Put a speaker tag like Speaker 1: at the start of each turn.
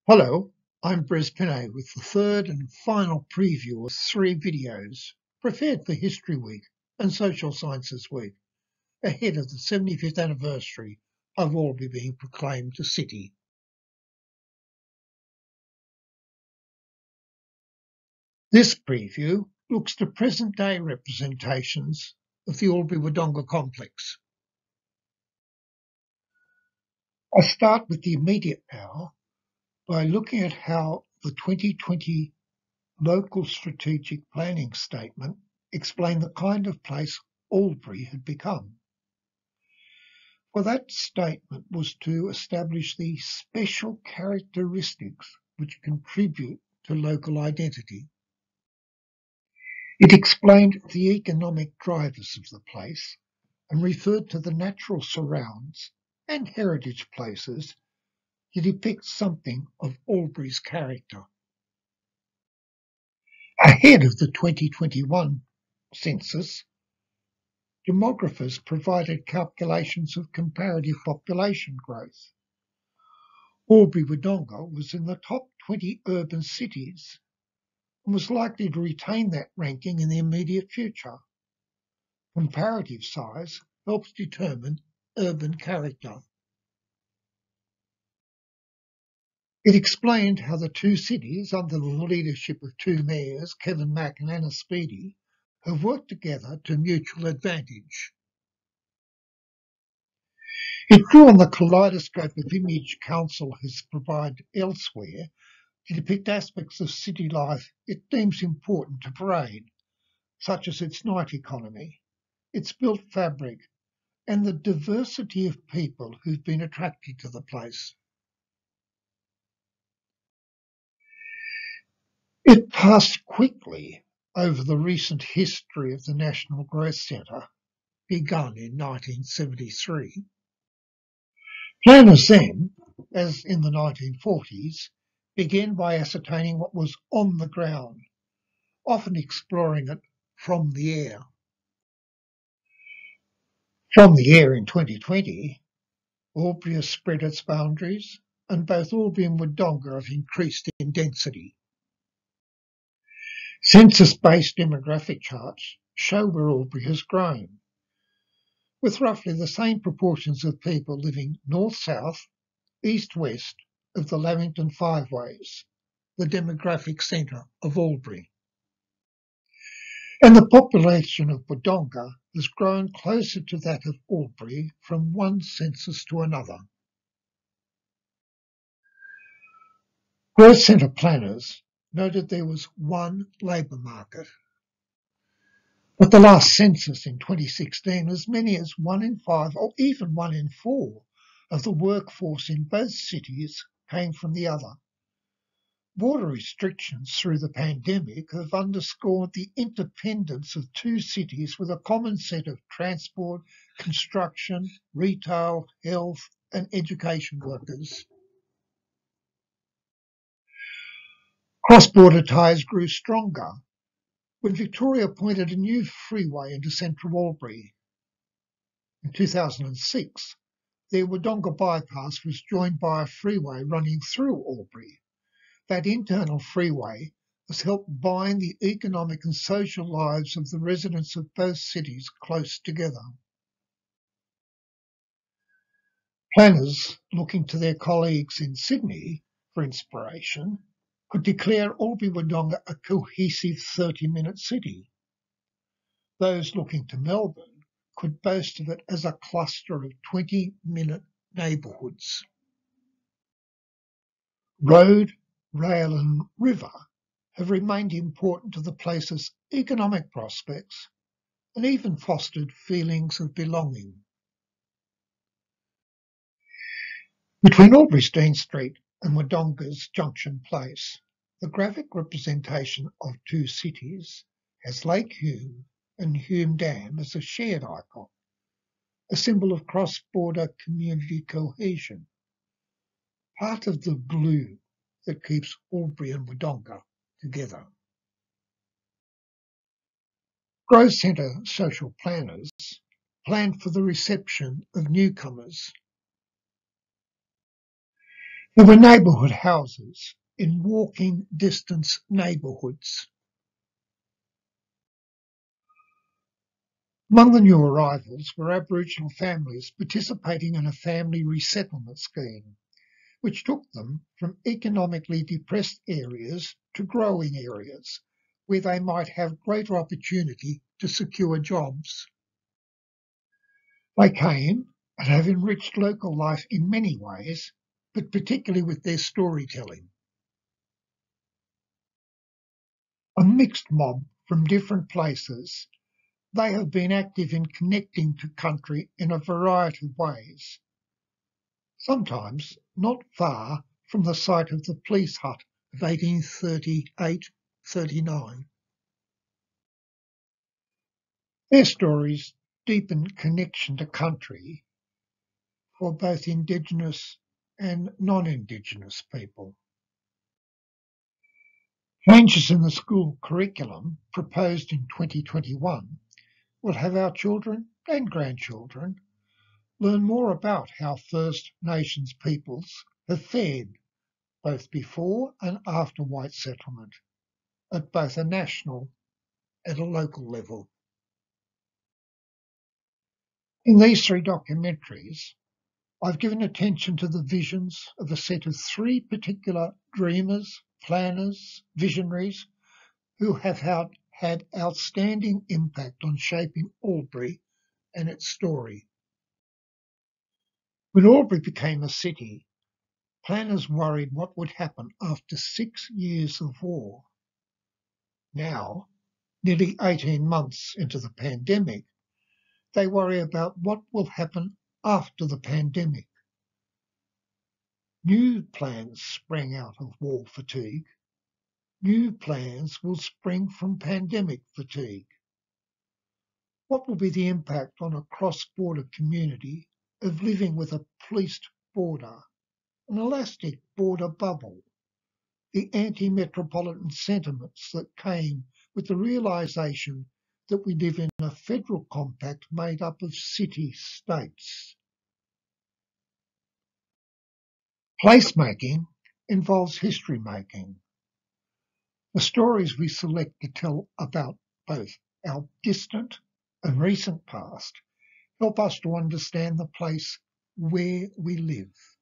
Speaker 1: Hello, I'm Brez Pinay with the third and final preview of 3 videos prepared for History Week and Social Sciences Week, ahead of the 75th anniversary of Albury being proclaimed a city. This preview looks to present-day representations of the Albury-Wodonga complex. I start with the immediate now by looking at how the 2020 Local Strategic Planning Statement explained the kind of place Albury had become. Well, that statement was to establish the special characteristics which contribute to local identity. It explained the economic drivers of the place and referred to the natural surrounds and heritage places to depict something of Albury's character. Ahead of the 2021 census, demographers provided calculations of comparative population growth. Albury-Wodonga was in the top 20 urban cities and was likely to retain that ranking in the immediate future. Comparative size helps determine urban character. It explained how the two cities, under the leadership of two mayors, Kevin Mack and Anna Speedy, have worked together to mutual advantage. It drew on the kaleidoscope of image council has provided elsewhere to depict aspects of city life it deems important to parade, such as its night economy, its built fabric, and the diversity of people who've been attracted to the place. It passed quickly over the recent history of the National Growth Centre, begun in 1973. Planners then, as in the 1940s, began by ascertaining what was on the ground, often exploring it from the air. From the air in 2020, Albury has spread its boundaries, and both Albury and Wodonga have increased in density. Census-based demographic charts show where Albury has grown, with roughly the same proportions of people living north-south, east-west of the Lavington Five Ways, the demographic centre of Albury. And the population of Wodonga has grown closer to that of Albury from one census to another. Growth Centre planners noted there was one labour market. At the last census in 2016, as many as 1 in 5 or even 1 in 4 of the workforce in both cities came from the other. Border restrictions through the pandemic have underscored the interdependence of two cities with a common set of transport, construction, retail, health, and education workers. Cross-border ties grew stronger when Victoria appointed a new freeway into central Albury. In 2006, the Wodonga bypass was joined by a freeway running through Albury. That internal freeway has helped bind the economic and social lives of the residents of both cities close together. Planners looking to their colleagues in Sydney for inspiration could declare Albury-Wodonga a cohesive 30-minute city. Those looking to Melbourne could boast of it as a cluster of 20-minute neighbourhoods. Road, rail and river have remained important to the place's economic prospects and even fostered feelings of belonging. Between Albury's Dean Street and Wodonga's Junction Place, the graphic representation of two cities has Lake Hume and Hume Dam as a shared icon, a symbol of cross-border community cohesion, part of the glue that keeps Albury and Wodonga together. Growth Centre social planners planned for the reception of newcomers. There were neighbourhood houses in walking distance neighbourhoods. Among the new arrivals were Aboriginal families participating in a family resettlement scheme, which took them from economically depressed areas to growing areas, where they might have greater opportunity to secure jobs. They came and have enriched local life in many ways, but particularly with their storytelling. A mixed mob from different places, they have been active in connecting to country in a variety of ways, sometimes not far from the site of the police hut of 1838-39. Their stories deepen connection to country for both Indigenous and non-Indigenous people. Changes in the school curriculum proposed in 2021 will have our children and grandchildren learn more about how First Nations peoples have fared both before and after white settlement at both a national and a local level. In these three documentaries, I've given attention to the visions of a set of three particular dreamers, planners, visionaries who have had outstanding impact on shaping Albury and its story. When Albury became a city, planners worried what would happen after 6 years of war. Now, nearly 18 months into the pandemic, they worry about what will happen after the pandemic. New plans sprang out of war fatigue. New plans will spring from pandemic fatigue. What will be the impact on a cross-border community of living with a policed border, an elastic border bubble, the anti-metropolitan sentiments that came with the realisation that we live in a federal compact made up of city-states? Placemaking involves history making. The stories we select to tell about both our distant and recent past help us to understand the place where we live.